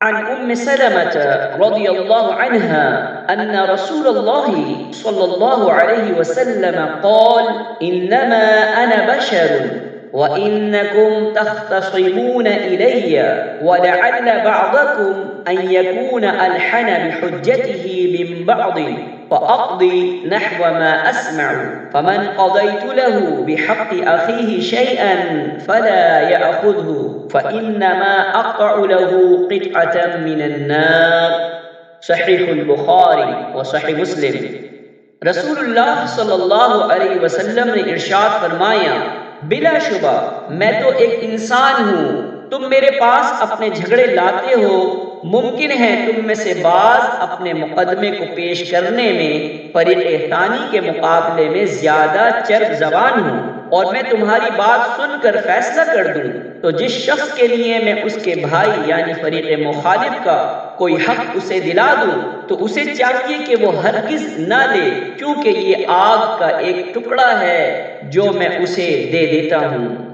عن أم سلمة رضي الله عنها أن رسول الله صلى الله عليه وسلم قال: إنما أنا بشر وإنكم تختصمون إلي ولعل بعضكم أن يكون ألحن بحجته من بعض فأقضي نحو ما أسمع، فمن قضيت له بحق أخيه شيئا فلا يأخذه فإنما أقطع له قطعة من النار। सहीह बुखारी व सहीह मुस्लिम। रसूलुल्लाह सल्लल्लाहु अलैहि वसल्लम ने इरशाद फरमाया, बिलाशुबा मैं तो एक इंसान हूँ, तुम मेरे पास अपने झगड़े लाते हो, मुमकिन है तुम में से बाज अपने मुकदमे को पेश करने में फरीक तानी के मुकाबले में ज्यादा चर्ब जबान हूँ और मैं तुम्हारी बात सुनकर फैसला कर दूं, तो जिस शख्स के लिए मैं उसके भाई यानी फरीक मुखालिफ का कोई हक उसे दिला दूं तो उसे चाहिए कि वो हरगिज ना ले, क्योंकि ये आग का एक टुकड़ा है जो मैं उसे दे देता हूँ।